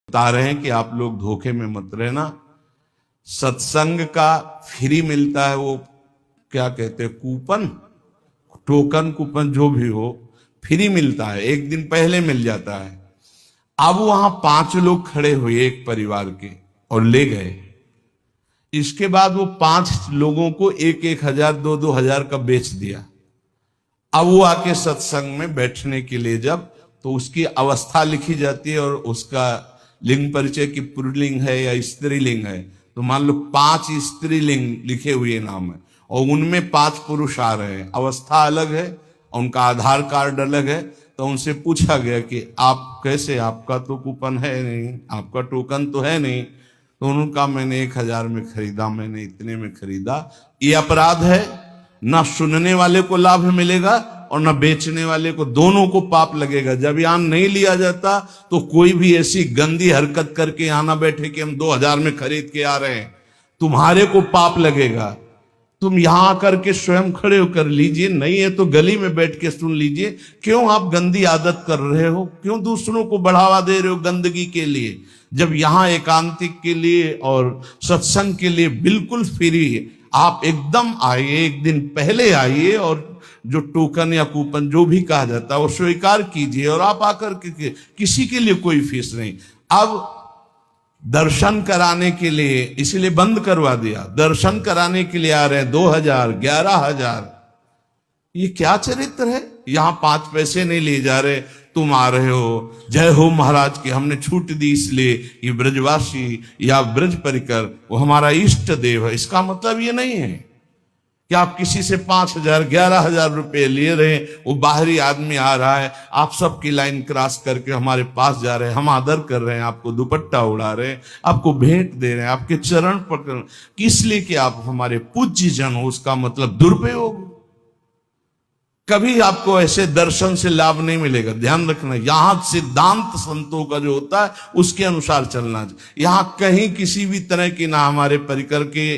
बता रहे हैं कि आप लोग धोखे में मत रहना। सत्संग का फ्री मिलता है, वो क्या कहते हैं, कूपन, टोकन, कूपन जो भी हो, फ्री मिलता है, एक दिन पहले मिल जाता है। अब वहां 5 लोग खड़े हुए एक परिवार के और ले गए। इसके बाद वो 5 लोगों को 1,000 2,000 का बेच दिया। अब वो आके सत्संग में बैठने के लिए जब, तो उसकी अवस्था लिखी जाती है और उसका लिंग परिचय की पुल्लिंग है या स्त्रीलिंग है, तो मान लो 5 स्त्रीलिंग लिखे हुए नाम है और उनमें 5 पुरुष आ रहे हैं, अवस्था अलग है और उनका आधार कार्ड अलग है। तो उनसे पूछा गया कि आप कैसे, आपका तो कूपन है नहीं, आपका टोकन तो है नहीं। तो उन्होंने कहा मैंने 1,000 में खरीदा, मैंने इतने में खरीदा। ये अपराध है, ना सुनने वाले को लाभ मिलेगा और ना बेचने वाले को, दोनों को पाप लगेगा। जब यहां नहीं लिया जाता तो कोई भी ऐसी गंदी हरकत करके यहां ना बैठे कि हम 2,000 में खरीद के आ रहे हैं, तुम्हारे को पाप लगेगा। तुम यहां आकर के स्वयं खड़े होकर लीजिए, नहीं है तो गली में बैठ के सुन लीजिए। क्यों आप गंदी आदत कर रहे हो, क्यों दूसरों को बढ़ावा दे रहे हो गंदगी के लिए, जब यहां एकांतिक के लिए और सत्संग के लिए बिल्कुल फ्री है। आप एकदम आइए, एक दिन पहले आइए और जो टोकन या कूपन जो भी कहा जाता है वो स्वीकार कीजिए और आप आकर के, किसी के लिए कोई फीस नहीं। अब दर्शन कराने के लिए इसलिए बंद करवा दिया, दर्शन कराने के लिए आ रहे हैं 2,000 11,000। ये क्या चरित्र है, यहां 5 पैसे नहीं लिए जा रहे, तुम आ रहे हो जय हो महाराज की हमने छूट दी इसलिए, ये ब्रजवासी या ब्रज परिकर वो हमारा इष्ट देव है। इसका मतलब ये नहीं है कि आप किसी से 5,000 11,000 रुपए लिए रहे, वो बाहरी आदमी आ रहा है, आप सबकी लाइन क्रॉस करके हमारे पास जा रहे हैं, हम आदर कर रहे हैं, आपको दुपट्टा उड़ा रहे हैं, आपको भेंट दे रहे हैं, आपके चरण पकड़, किस लिए कि आप हमारे पूज्य जन हो। उसका मतलब दुरुपयोग। कभी आपको ऐसे दर्शन से लाभ नहीं मिलेगा, ध्यान रखना। यहां सिद्धांत संतों का जो होता है उसके अनुसार चलना चाहिए। यहां कहीं किसी भी तरह की ना हमारे परिकर के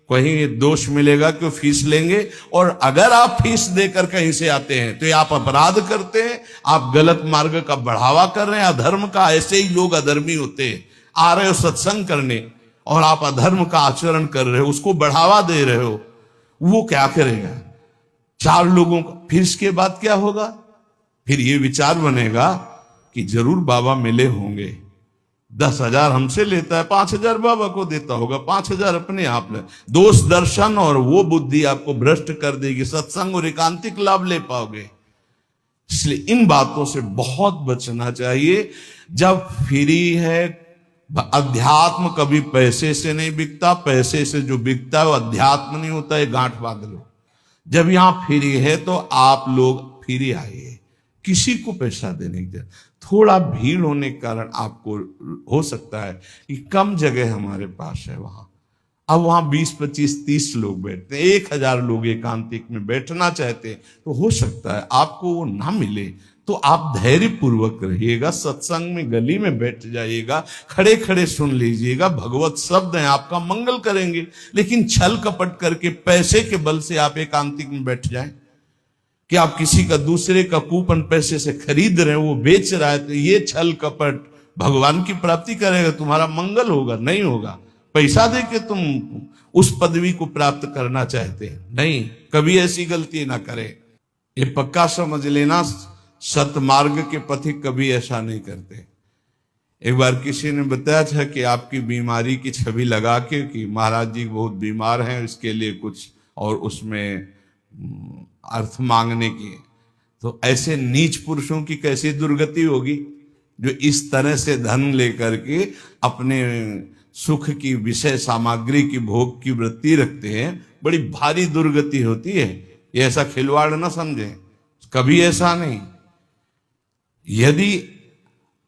कहीं दोष मिलेगा कि फीस लेंगे, और अगर आप फीस देकर कहीं से आते हैं तो आप अपराध करते हैं, आप गलत मार्ग का बढ़ावा कर रहे हैं, अधर्म का। ऐसे ही लोग अधर्मी होते हैं, आ रहे हो सत्संग करने और आप अधर्म का आचरण कर रहे हो, उसको बढ़ावा दे रहे हो, वो क्या करेगा 4 लोगों का। फिर इसके बाद क्या होगा, फिर ये विचार बनेगा कि जरूर बाबा मिले होंगे, 10,000 हमसे लेता है, 5,000 बाबा को देता होगा, 5,000 अपने आप ले। दोष दर्शन और वो बुद्धि आपको भ्रष्ट कर देगी, सत्संग और एकांतिक लाभ ले पाओगे। इसलिए इन बातों से बहुत बचना चाहिए। जब फ्री है, अध्यात्म कभी पैसे से नहीं बिकता, पैसे से जो बिकता है वो अध्यात्म नहीं होता है, गांठ बांध लो। जब यहां फ्री है तो आप लोग फ्री आइए, किसी को पैसा देने की जरूरत। थोड़ा भीड़ होने के कारण आपको हो सकता है कि कम जगह हमारे पास है वहां, अब वहां 20 25 30 लोग बैठते हैं, 1,000 लोग एकांतिक में बैठना चाहते हैं, तो हो सकता है आपको वो ना मिले। तो आप धैर्य पूर्वक रहिएगा, सत्संग में गली में बैठ जाइएगा, खड़े खड़े सुन लीजिएगा, भगवत शब्द हैं, आपका मंगल करेंगे। लेकिन छल कपट करके पैसे के बल से आप एकांतिक में बैठ जाएं कि आप किसी का दूसरे का कूपन पैसे से खरीद रहे हैं, वो बेच रहा है, तो ये छल कपट भगवान की प्राप्ति करेगा, तुम्हारा मंगल होगा नहीं होगा। पैसा दे के तुम उस पदवी को प्राप्त करना चाहते हैं, नहीं, कभी ऐसी गलती ना करें। ये पक्का समझ लेना, सतमार्ग के पथिक कभी ऐसा नहीं करते। एक बार किसी ने बताया था कि आपकी बीमारी की छवि लगा के कि महाराज जी बहुत बीमार हैं, इसके लिए कुछ, और उसमें अर्थ मांगने की। तो ऐसे नीच पुरुषों की कैसी दुर्गति होगी जो इस तरह से धन लेकर के अपने सुख की विषय सामग्री की भोग की वृत्ति रखते हैं, बड़ी भारी दुर्गति होती है। ये ऐसा खिलवाड़ ना समझें, कभी ऐसा नहीं। यदि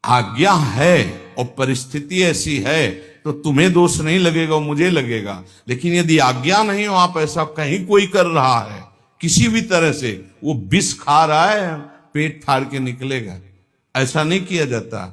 आज्ञा है और परिस्थिति ऐसी है तो तुम्हें दोष नहीं लगेगा, मुझे लगेगा। लेकिन यदि आज्ञा नहीं हो, आप ऐसा कहीं कोई कर रहा है किसी भी तरह से, वो विष खा रहा है, पेट फाड़ के निकलेगा, ऐसा नहीं किया जाता।